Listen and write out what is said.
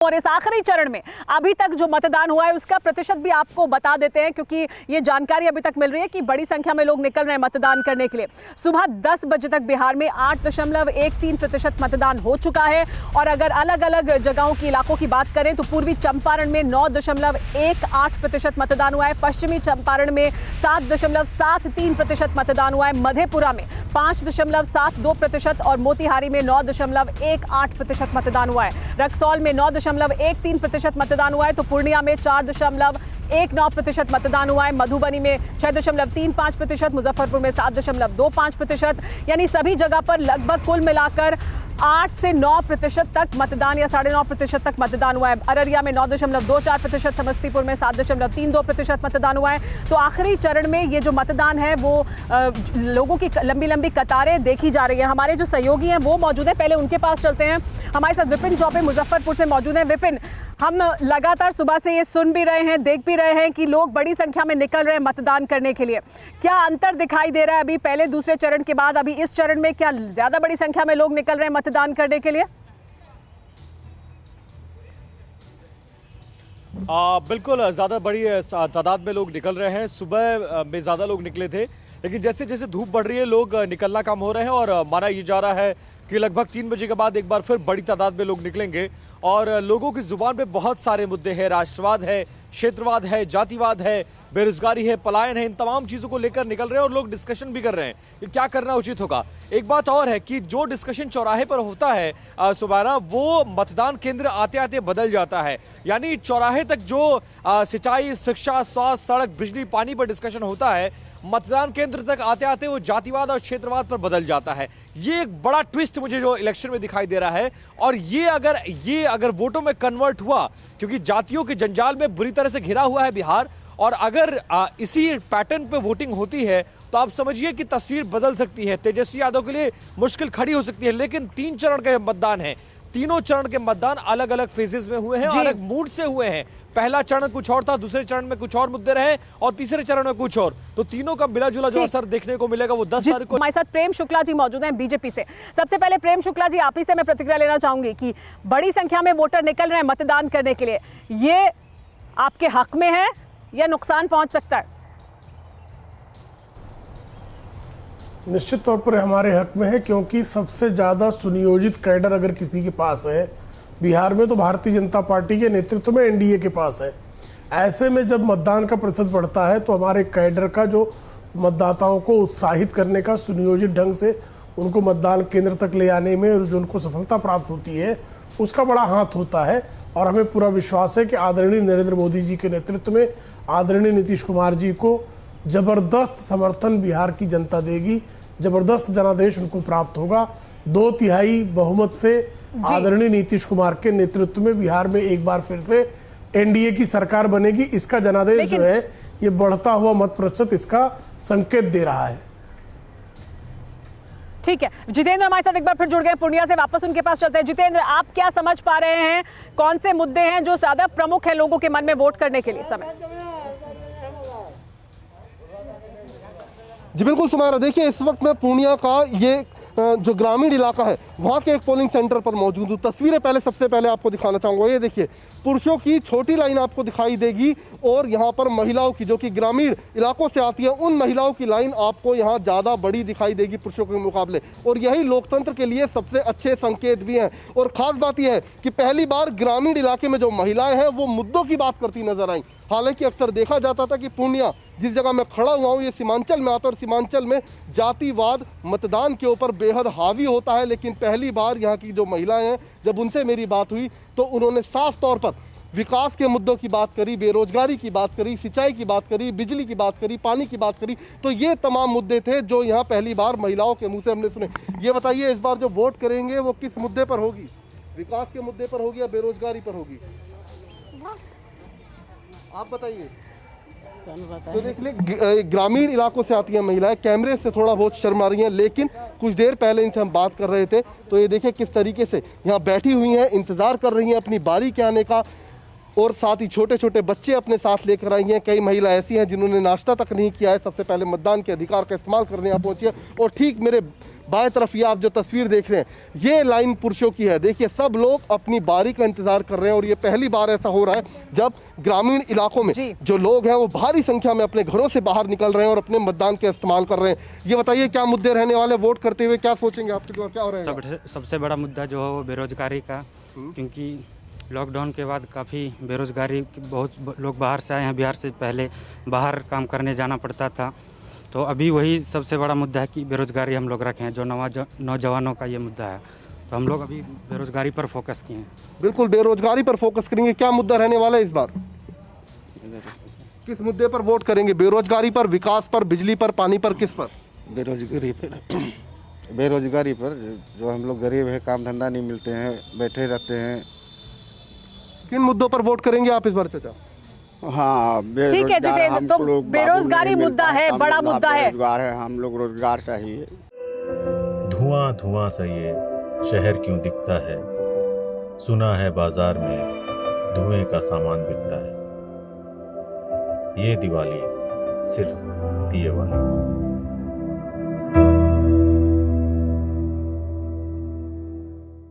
और इस आखिरी चरण में अभी तक जो मतदान हुआ है उसका प्रतिशत भी आपको बता देते हैं, क्योंकि ये जानकारी अभी तक मिल रही है कि बड़ी संख्या में लोग निकल रहे हैं मतदान करने के लिए। सुबह 10 बजे तक बिहार में 8.13% मतदान हो चुका है। और अगर अलग अलग जगहों की इलाकों की बात करें तो पूर्वी चंपारण में 9.18% मतदान हुआ है, पश्चिमी चंपारण में 7.73% मतदान हुआ है, मधेपुरा में 5.72% और मोतिहारी में 9.18% मतदान हुआ है, रक्सौल में 9.13% मतदान हुआ है, तो पूर्णिया में 4.19% मतदान हुआ है, मधुबनी में 6.35%, मुजफ्फरपुर में 7.25%, यानी सभी जगह पर लगभग कुल मिलाकर 8 से 9% तक मतदान या 9.5% तक मतदान हुआ है। अररिया में 9.24%, समस्तीपुर में 7.32% मतदान हुआ है। तो आखिरी चरण में ये जो मतदान है वो लोगों की लंबी लंबी कतारें देखी जा रही है। हमारे जो सहयोगी हैं वो मौजूद हैं, पहले उनके पास चलते हैं। हमारे साथ विपिन चौबे मुजफ्फरपुर से मौजूद हैं। विपिन, हम लगातार सुबह से ये सुन भी रहे हैं, देख भी रहे हैं कि लोग बड़ी संख्या में निकल रहे हैं मतदान करने के लिए। क्या अंतर दिखाई दे रहा है अभी पहले दूसरे चरण के बाद? अभी इस चरण में क्या ज्यादा बड़ी संख्या में लोग निकल रहे हैं मतदान करने के लिए? बिल्कुल ज़्यादा बड़ी तादाद में लोग निकल रहे हैं। सुबह में ज़्यादा लोग निकले थे, लेकिन जैसे जैसे धूप बढ़ रही है लोग निकलना कम हो रहे हैं और माना ये जा रहा है कि लगभग 3 बजे के बाद एक बार फिर बड़ी तादाद में लोग निकलेंगे। और लोगों की जुबान पे बहुत सारे मुद्दे हैं, राष्ट्रवाद है, क्षेत्रवाद है, जातिवाद है, बेरोजगारी है, पलायन है, इन तमाम चीज़ों को लेकर निकल रहे हैं और लोग डिस्कशन भी कर रहे हैं कि क्या करना उचित होगा। एक बात और है कि जो डिस्कशन चौराहे पर होता है सुबह, वो मतदान केंद्र आते आते बदल जाता है। यानी चौराहे तक जो सिंचाई, शिक्षा, स्वास्थ्य, सड़क, बिजली, पानी पर डिस्कशन होता है, मतदान केंद्र तक आते आते वो जातिवाद और क्षेत्रवाद पर बदल जाता है। ये एक बड़ा ट्विस्ट मुझे जो इलेक्शन में दिखाई दे रहा है। और ये अगर वोटों में कन्वर्ट हुआ, क्योंकि जातियों के जंजाल में बुरी तरह से घिरा हुआ है बिहार, और अगर इसी पैटर्न पे वोटिंग होती है तो आप समझिए कि तस्वीर बदल सकती है। तेजस्वी यादव के लिए मुश्किल खड़ी हो सकती है। लेकिन 3 चरण के मतदान है, तीनों चरण के मतदान अलग अलग फेजेस में हुए हैं, अलग मूड से हुए हैं। पहला चरण कुछ और था, दूसरे चरण में कुछ और मुद्दे रहे और तीसरे चरण में कुछ और। तो तीनों का मिला जुला जो असर देखने को मिलेगा वो 10 तारीख को। हमारे साथ प्रेम शुक्ला जी मौजूद हैं बीजेपी से। सबसे पहले प्रेम शुक्ला जी, आप ही से मैं प्रतिक्रिया लेना चाहूंगी कि बड़ी संख्या में वोटर निकल रहे हैं मतदान करने के लिए, ये आपके हक में है या नुकसान पहुंच सकता है? निश्चित तौर पर हमारे हक में है, क्योंकि सबसे ज़्यादा सुनियोजित कैडर अगर किसी के पास है बिहार में तो भारतीय जनता पार्टी के नेतृत्व में एनडीए के पास है। ऐसे में जब मतदान का प्रतिशत बढ़ता है तो हमारे कैडर का जो मतदाताओं को उत्साहित करने का, सुनियोजित ढंग से उनको मतदान केंद्र तक ले आने में जो उनको सफलता प्राप्त होती है, उसका बड़ा हाथ होता है। और हमें पूरा विश्वास है कि आदरणीय नरेंद्र मोदी जी के नेतृत्व में आदरणीय नीतीश कुमार जी को जबरदस्त समर्थन बिहार की जनता देगी, जबरदस्त जनादेश उनको प्राप्त होगा। 2/3 बहुमत से आदरणीय नीतीश कुमार के नेतृत्व में बिहार में एक बार फिर से एनडीए की सरकार बनेगी। इसका जनादेश जो है, ये बढ़ता हुआ मत प्रतिशत इसका संकेत दे रहा है। ठीक है, जितेंद्र हमारे साथ एक बार फिर जुड़ गए पूर्णिया से, वापस उनके पास चलते हैं। जितेंद्र, आप क्या समझ पा रहे हैं, कौन से मुद्दे हैं जो ज्यादा प्रमुख है लोगों के मन में वोट करने के लिए समय? जी बिल्कुल सुमारा, देखिए इस वक्त मैं पूर्णिया का ये जो ग्रामीण इलाका है वहाँ के एक पोलिंग सेंटर पर मौजूद हूँ। तस्वीरें सबसे पहले आपको दिखाना चाहूँगा। ये देखिए, पुरुषों की छोटी लाइन आपको दिखाई देगी और यहाँ पर महिलाओं की, जो कि ग्रामीण इलाकों से आती है, उन महिलाओं की लाइन आपको यहाँ ज़्यादा बड़ी दिखाई देगी पुरुषों के मुकाबले। और यही लोकतंत्र के लिए सबसे अच्छे संकेत भी हैं। और ख़ास बात यह है कि पहली बार ग्रामीण इलाके में जो महिलाएं हैं वो मुद्दों की बात करती नजर आई। हालांकि अक्सर देखा जाता था कि पूर्णिया, जिस जगह मैं खड़ा हुआ हूँ, ये सीमांचल में आता है और सीमांचल में जातिवाद मतदान के ऊपर बेहद हावी होता है। लेकिन पहली बार यहाँ की जो महिलाएं हैं, जब उनसे मेरी बात हुई तो उन्होंने साफ तौर पर विकास के मुद्दों की बात करी, बेरोजगारी की बात करी, सिंचाई की बात करी, बिजली की बात करी, पानी की बात करी। तो ये तमाम मुद्दे थे जो यहाँ पहली बार महिलाओं के मुंह से हमने सुने। ये बताइए, इस बार जो वोट करेंगे वो किस मुद्दे पर होगी? विकास के मुद्दे पर होगी या बेरोजगारी पर होगी? आप बताइए। तो देख ले, ग्रामीण इलाकों से आती हैं महिलाएं, कैमरे से थोड़ा बहुत शर्मा रही हैं, लेकिन कुछ देर पहले इनसे हम बात कर रहे थे तो ये देखिए किस तरीके से यहाँ बैठी हुई हैं, इंतजार कर रही हैं अपनी बारी के आने का। और साथ ही छोटे छोटे बच्चे अपने साथ लेकर आई हैं। कई महिला ऐसी हैं जिन्होंने नाश्ता तक नहीं किया है, सबसे पहले मतदान के अधिकार का इस्तेमाल करने यहाँ पहुंची है। और ठीक मेरे बाएं तरफ ये आप जो तस्वीर देख रहे हैं ये लाइन पुरुषों की है। देखिए सब लोग अपनी बारी का इंतजार कर रहे हैं और ये पहली बार ऐसा हो रहा है जब ग्रामीण इलाकों में जी। जो लोग हैं वो भारी संख्या में अपने घरों से बाहर निकल रहे हैं और अपने मतदान के इस्तेमाल कर रहे हैं। ये बताइए क्या मुद्दे रहने वाले, वोट करते हुए क्या सोचेंगे, आपके द्वारा क्या हो रहा है? सबसे बड़ा मुद्दा जो है वो बेरोजगारी का, क्योंकि लॉकडाउन के बाद काफ़ी बेरोजगारी, बहुत लोग बाहर से आए हैं। बिहार से पहले बाहर काम करने जाना पड़ता था, तो अभी वही सबसे बड़ा मुद्दा है कि बेरोजगारी हम लोग रखे हैं। जो नौजवानों का ये मुद्दा है, तो हम लोग अभी बेरोजगारी पर फोकस किए हैं। बिल्कुल बेरोजगारी पर फोकस करेंगे। क्या मुद्दा रहने वाला है इस बार, किस मुद्दे पर वोट करेंगे? बेरोजगारी पर, विकास पर, बिजली पर, पानी पर, किस पर? बेरोजगारी पर। बेरोजगारी पर, जो हम लोग गरीब हैं, काम धंधा नहीं मिलते हैं, बैठे रहते हैं। किन मुद्दों पर वोट करेंगे आप इस बार चाचा? हाँ, ठीक है जितेंद्र, तो बेरोजगारी मुद्दा है, बड़ा मुद्दा है। रोजगार है, हम लोग रोजगार चाहिए। धुआं धुआं सा ये शहर क्यों दिखता है, सुना है बाजार में धुएं का सामान बिकता है। ये दिवाली सिर्फ दिए वाली।